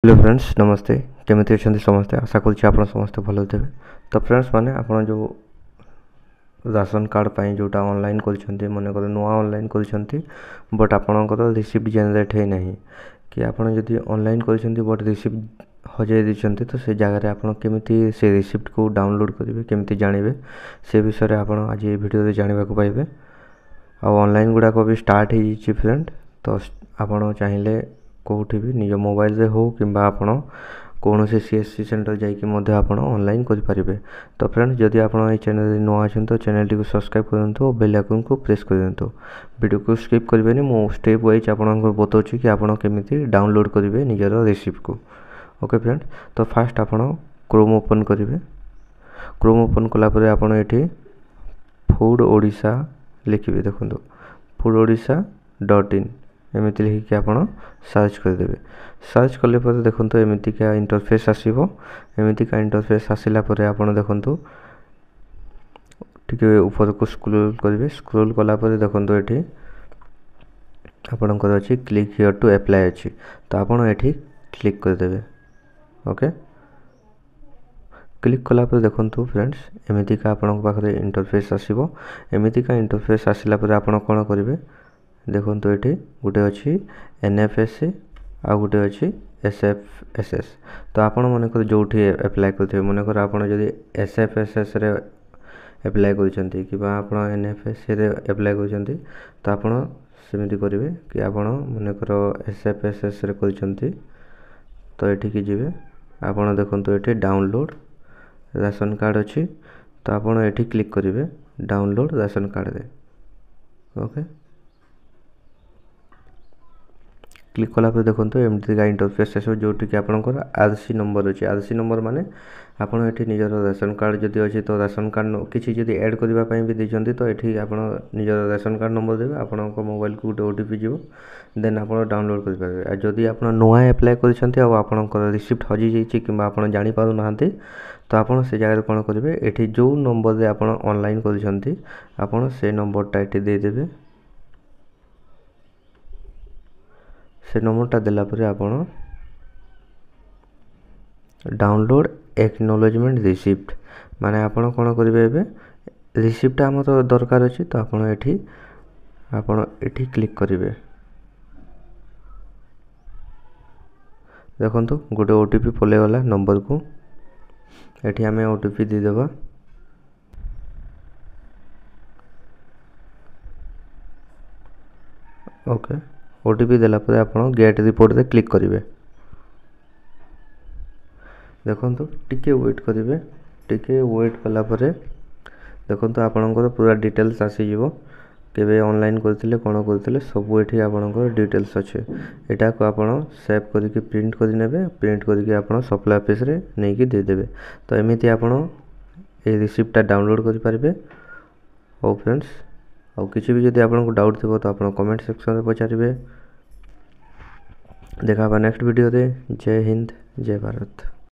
Hello friends नमस्ते केमिति अच्छे समस्ते आशा करुँच आप समस्ते भल थे। तो फ्रेंड्स माने आप जो राशन कार्ड पाई जोटा ऑनलाइन कर मन कर नुआ ऑनलाइन कर बट आपणकर रिसीप्ट जेनेट है ना कि आपड़ जदि ऑनलाइन कर बट रिसीप्ट हजे देते तो से जगह आप केमी से रिसीप्ट को डाउनलोड करेंगे केमी जानवे से विषय आप आज ये वीडियो जानवा पाइबे। ऑनलाइन गुड़ाक भी स्टार्ट हो फ्रेंड तो आप चाहिए कौटी भी निज मोबाइल रे हो कि आपण कौन से सीएससी सेंटर जाकि आप ऑनलाइन करें। तो फ्रेंड जदि आप चैनल नुआ अच्छे तो चैनल टी सब्सक्राइब कर दिंतु और बेल आइकन को प्रेस कर दिंतु। वीडियो को स्किप करेंगे मु स्टेप वाइज आपको बताऊँ कि आप केमी डाउनलोड करेंगे निजर रिसीप्ट को। ओके फ्रेंड तो फास्ट आप क्रोम ओपन करेंगे। क्रोम ओपन कलापर आपड़ ये फूड ओडिशा लिखे देखो foododisha.in एमती लिखिक आप सर्च करदे। सर्च कले देखो एमतीका इंटरफेस आसो। एमतीका इंटरफेस आसला आप देखो टी ऊपर को स्क्रोल करेंगे। स्क्रोल कलापर देखो ये आपणकर अच्छी क्लिक हियर टू अप्लाई अच्छी तो आपड़ ये क्लिक करदे। ओके क्लिक कलापर देखो फ्रेंड्स एमतीका आपण पाखे इंटरफेस आसो। एमतीका इंटरफेस आसला आप कौन करेंगे देखो ये गोटे अच्छी एनएफएससी आ गोटे अच्छी एसएफएसएस। तो आपण मनकर जो एप्लाय करेंगे मनकर आप एसएफएसएस रे एप्लाय कर एनएफएससी रे एप्लाय कर तो आप सेमती करेंगे कि आप मनकर एसएफएसएस रे कर तो ये जी आप देखो ये डाउनलोड राशन कार्ड अच्छी तो आप ये क्लिक करेंगे डाउनलोड राशन कार्ड रे। ओके क्लिक कलापर देखो एमती का इंटरफेस आसो जोटि आपंकर आरसी नंबर अच्छे। आरसी नंबर माने आपड़ ये निजर राशन कार्ड जदि अच्छे तो राशन कार्ड किसी जब ऐड करने भी देते तो ये आप निजर राशन कार्ड नंबर देवे आपण मोबाइल को गोटे ओटीपी जीव देन आप डाउनलोड करेंगे। जदि आप नुआ एप्लाय कर रिसीप्ट हजि जाइए कि आप जापार ना तो आप से जगह कौन करेंगे ये जो नंबर रे आप ऑनलाइन कर से नंबरटा ये देदेवे। से नंबरटा देलापर आप डाउनलोड एक्नॉलेजमेंट रिसीप्ट माने आप कौन करेंगे एबे रिसीप्ट आम तो दरकार अच्छी तो आप क्लिक करेंगे। देखो गोटे ओटीपी पलैगला नंबर को ये आम ओटीपी दीदेवा। ओके ओटीपी देलापर आप गेट रिपोर्ट रे क्लिक करेंगे। देखो टिके वेट करेंगे टिके वेट कलापर देखो आपणकर पूरा डिटेल्स आसीज केवे ऑनलाइन करते कौन करते सब ये आपंकर डिटेल्स अच्छे यहाँ को आप सेव करके प्रिंट कर प्रिंट करके आप सप्लाई ऑफिस रे नहीं कि देदेवे। तो एमती आप रिसीप्टा डाउनलोड करेंगे। हो फ्रेंड्स आउ किसी भी जब आपको डाउट थो तो आप कमेंट सेक्शन में पचारे। देखा नेक्स्ट वीडियो दे। जय हिंद जय भारत।